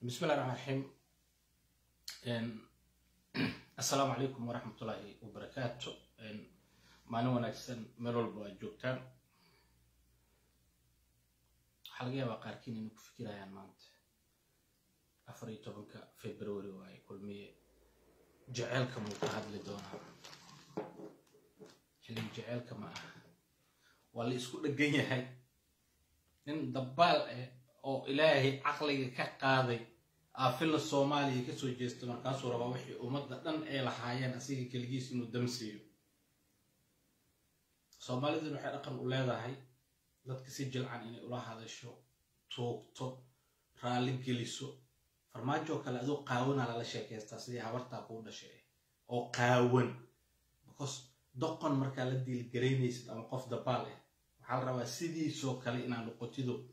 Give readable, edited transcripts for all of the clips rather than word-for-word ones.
بسم الله الرحمن الرحيم. السلام عليكم ورحمة الله وبركاته. ما نوع نجسن مرول بوجوكتان حلقة وقاركين إنك فكرة يعني مانت أفريتو بنك فبراير واي كل مية جعلكم وقعد لدونا اللي جعلكم واللي يسكت الجنيه هاي إن دبال أو إلهي عقلي كقاضي أفل الصومالي كسو جيست مركز ورباوحي ومدة إلى حياة أسيق كالجيس إنه دمسيو الصومالي ذي نحن أقل أولاده هاي لا تكسجل عن إني أولا هذا الشو توقتو رالي جلسو فرماجو كلا ذو قاون على الشيء يستاسدي عبرت أقول شيء أو قاون بكوس دقن مركز لدي الجرينيس أو قف دبالة وحال روا سيدي سو كلا إن لقطيدو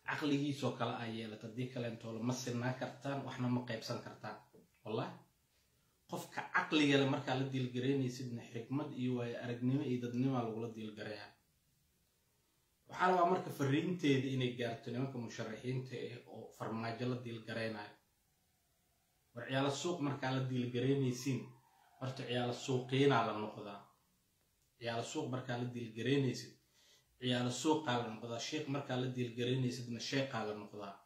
عقلي سو كلا أيه لتديك لأنتوا لمسنا كرتان وإحنا مقيبسان كرتان والله قفك عقلي لما مركز لدي الجرينيس إن حكمة إيوه أرجنيمة إيدادنيمة على ولدي الجريان وحال روا مركز فرين تيدي إني جارتني مركز مشرحين تي أو فرماجة لدي الجرينا وعيال السوق مركز لدي الجرينيسين مرت عيال السوقين على النقطة عيال السوق مركز لدي الجرينيسين عيال السوق على النقطة الشيخ مركز لدي الجرينيسين الشيخ على النقطة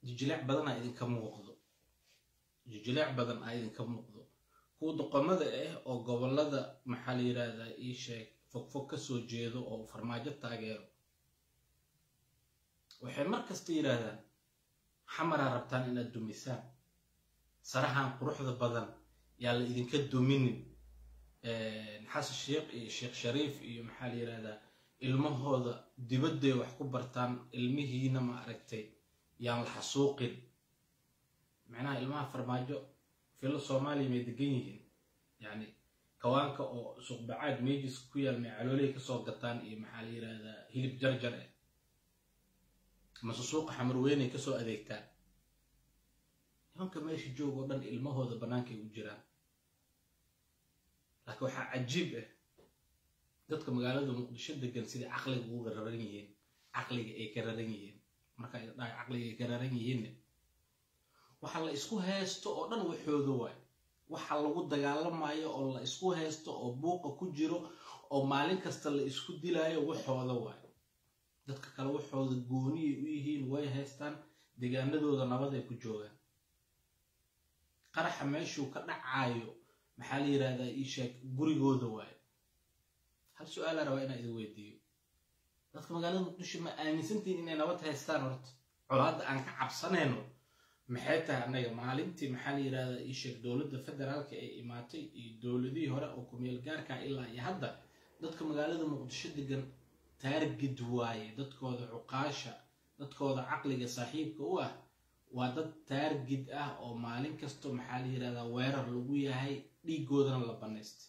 جلع بدنا إذن كم وقضوا جلع بدنا إذن كم وقضوا هو دقمة أو قبل هذا محلي هذا إيه شيء فك سوجيدو أو فرماجة تاجر وحين مركز تير هذا حمر ربطان إن الدميسان صراحة قروح ذا بدن يلا إذن كدوا مني نحس الشيخ شريف محلي هذا المه هذا دبده وحكو برتان المه هنا ما أركتي يعني الحسوقين معناه المه فرماجو في الصومالي ميدقينين يعني كوانك أو سوق بعاد ميجس كويا المعلولي كسوق قطان محلي هذا هيلب جرجر مسوق حمرويني كسو أذيكتان يمكن ما يشي جوه ودن المه هذا بنانك وجيران لكن waxa cajiib ah dadka magaalada Muqdisho degan sida aqliga ugu raran yihiin aqliga ay ka raran yihiin marka ay dhaay aqliga ay ka raran yihiin waxa la isku haysto oo dhan waxoodo waay waxa lagu dagaalamayo oo la isku haysto oo buuqa ku jiro oo maalin kasta la isku dilaayo waxoodo waay dadka kale waxoodo gooni u yihiin way haystaan deegaanadooda nabad ay ku joogaan qaraxa meeshu ka dhacayo محلي هذا إيشك بريغوذ واي هل سؤال روينا إذا ويديو لكن ما قالوا مش ما أنا سنتي إن أنا وقتها استانرت عرض أنك عبصنينه محيتها أنا معلمتي محلي هذا إيشك دولة فدرال كإماتي دولة دي هراء وكميل جارك إلا يهدا لكن ما قالوا مقدشة دجن تارجد واي لكن هذا عقاشة لكن هذا عقل صاحب كوه وهذا تارجد أو مالين كستو محلي هذا وير لوجيه هاي dhiigoodana la banaysto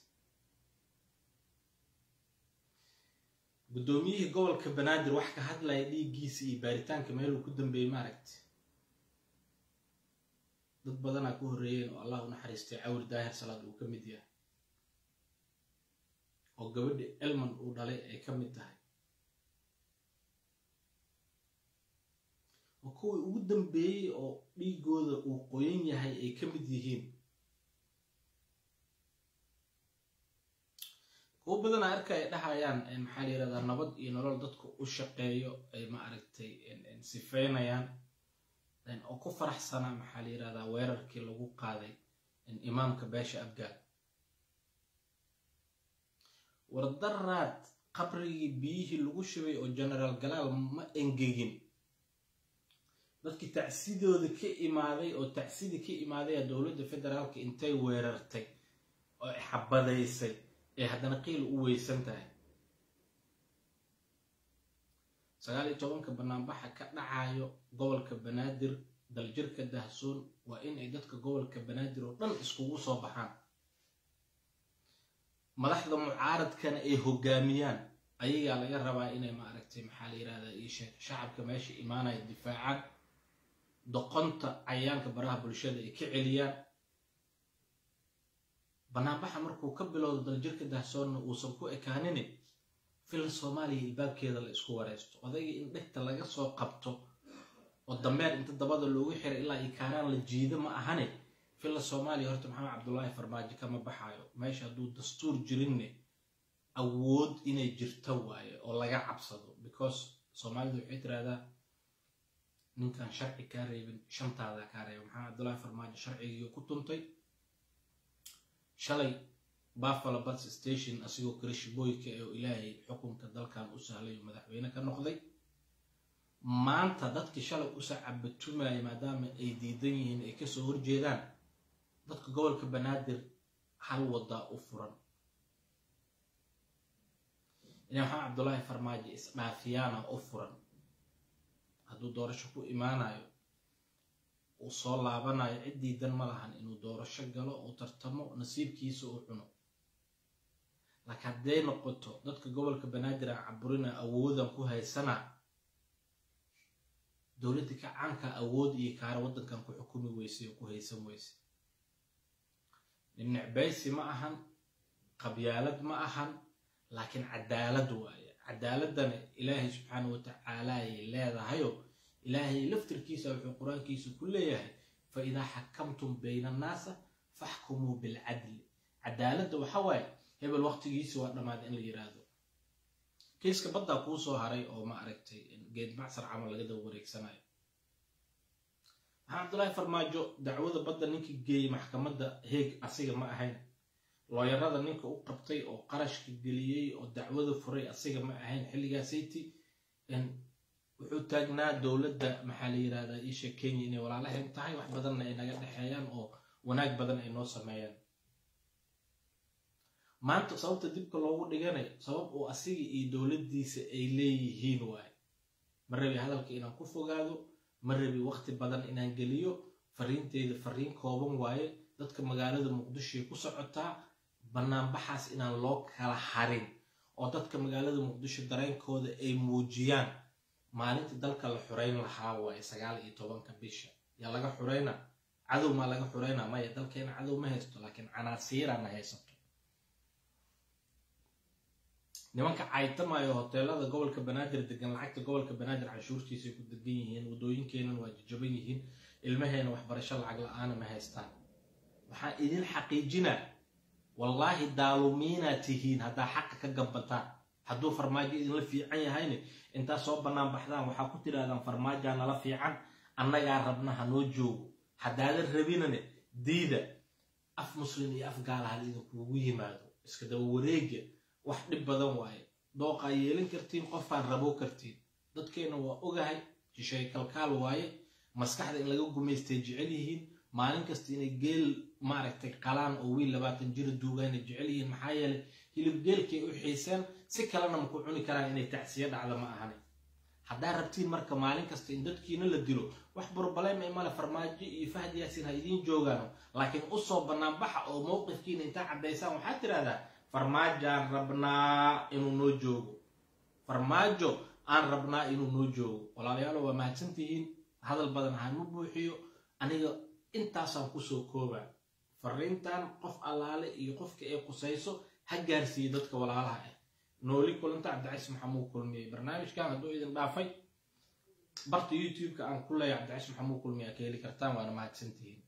gudoomiyaha gobolka Banaadir wax ka hadlay dhiigiisa iyo baaritaanka meel uu ku dambeeyay maaragtay dad badan ku horeeyeen oo Allah u naxariistay Cawr Daahir Salaad uu ka mid yahay oo gabadha Elman uu dhalay ay ka mid tahay oo kuwii ugu dambeeyay oo dhiigooda uu qoyan yahay ay ka mid yihiin oo badan arkay dhahayaan in maxalli rada nabad iyo nolol dadku u shaqeeyo ay ma aragtay in sifeynayaan oo ku faraxsana maxalli rada weerarkii lagu qaaday in imaamka beesha abgaal wardaraad qabrigi biyihi lagu shubay oo general galaal ma engegin dadkii tacsidooda ka imaaday oo tacsidi ka imaaday dawladda federaalka intay weerartay oo xabadaysay haddana qiil u weysantahay 19 banaanbaxa ka dhacayo gobolka Banaadir daljirka Dahsoon waa in ay dadka gobolka Banaadir oo dhan iskugu soo baxaan madaxda mucaaradkana ay hogaamiyaan ayaga laga rabaa inay ma aragtay maxaa yiraahdaa shacabka meesha imaanaya difaacan doqonta cayaanka baraha bulshada ay ka celiyaan banaanbaxa markuu ka bilowdo daljirka Dahsoon uusan ku ekaanin fil Soomaaliya baabkeeda la isku wareysto odayga in dhigta laga soo qabto oo dameer inta dabada loogu xiray ilaa ay kaaraan la jiido ma ahane filla Soomaaliya horta maxamed cabdullaahi farmaajo kama baxayo meesha hadduu dastuur jirinne awood inay jirto waaye oo laga cabsado because Soomaalidu waxay tiraahdaa ninkan sharci ka reebin shantaada ka reebo maxamed cabdullaahi farmaajo sharcigii ku tuntay shalay Buffalo Bus Station asigoo Kirishboyka ee ilaahay xukunka dalkan u sahlay madaxweyne ka noqday maanta dadkii shalay u saacabatumay maadaama ay diidan yihiin ay ka soo horjeedaan dadka gobolka Banaadir hal wada u furan inay maxamed cabdullaahi farmaajo isdhaafiyana u furan hadduu doorasho ku imaanayo uu soo laabanayo cid diidan ma lahan inuu doorasho galo oo tartamo nasiibkiisa uu cuno laakiin hadday noqoto dadka gobolka Banaadir caburina awoodan ku haysana dowladda ka caanka awood iyo kaar wadankan ku xukumi weysay ku haysan weysay ninacbaysi ma ahan qabyaalad ma ahan laakiin cadaalad waaye cadaaladana ilaahay subxaanahu wa ta'aala ay leedahay ilaahay laftirkiisa wuxuu quraankiisa ku leeyahay fa idha hakamtum bayna an-nas fahkumu bil adl cadaalada waxa waaye hebel waqtigiisa waa dhamaad in la yiraahdo kiiska badda ku soo haray oo ma aragtay geed macsar camal laga daba wareegsanayo Abdullaahi Farmaajo dacwada badda ninkii geeyay maxkamadda heeg asiga ma ahayn looyarada ninka u qabtay oo qarashka geliyay oo dacwada furay asiga ma ahayn xilligaasaytii wuxuu taagnaa dawladda maxaa la yiraahdaa isha Kenya inay walaalahayn tahay wax badan ay naga dhaxeeyaan oo wanaag badan ay noo sameeyaan maanta sababta dibka loogu dhiganay sabab oo asiga iyo dawladdiisa ay leeyihiin waay marrabi hadalka inaan ku fogaado marrabi waqti badan inaan geliyo fariinteeda fariin kooban waaye dadka magaalada Muqdisho ku socotaa banaanbaxaas inaan loo kala harin oo dadka magaalada Muqdisho dareenkooda ay muujiyaan maalinta dalka la xureyn lahaa waay 19 bisha ya laga xureyna cadow ma laga xureyna ma dalkeena cadow ma haysto laakiin canaasiira ma haysto nimanka caytamayo hoteelada gobolka Banaadir degan lacagta gobolka Banaadir cashuurtiisa ku degan yihiin wadooyinkeena waa jaban yihiin ilmaheena waxbarasho lacag la'aan ma haystaan waxa idin xaqiijina wallahi daalumiina tihiin hada xaq ka gabataan haduu farmaajo idin la fiican yahayne inta soo banaan baxdaan waxa ku tiraadaan farmaajo la fiican annaga rabna hanoo joogo hadaadan rabinane diida af muslim iyo af gaal hal idin kuugu yimaado iska daba wareega wax dhib badan waaye dooqa yeelin kartiin qofaan rabo kartiin dadkeena waa ogahay jishay kalkaal waaye maskaxda in laga gumeystay jecel yihiin maalin kasta inay geel maaragtay qalaan oo wiil 20 jir duugaan jecel yihiin maxaa yeelay hilib geelkay u xiisaan si kalena ma ku cuni karaan inay tacsiya dhacdo ma ahan hadaa rabtiin marka maalin kasta in dadkiina la dilo wax burbaleem ay mala farmaajo iyo Fahd Yaasin ha idin joogaan laakiin u soo banaan baxa oo mowqifkiina inta cadeysaan waxa tiraahdaa farmaajo aan rabnaa inuu noo joogo farmaajo aan rabnaa inuu noo joogo walaalayaal waa mahadsantihiin hadal badan ha nu buuxiyo aniga intaasaan ku soo koobaa fariintan qof allaale iyo qofka ay qusayso ha gaarsiiyo dadka walaalaha ah nooli kulanta Cabdicasiis Maxamuud kulmiye barnaamijkan haduu idin dhaafay barta YouTube-ka aan ku leeyahay Cabdicasiis Maxamuud kulmiye ka heli kartaan waana mahadsantihiin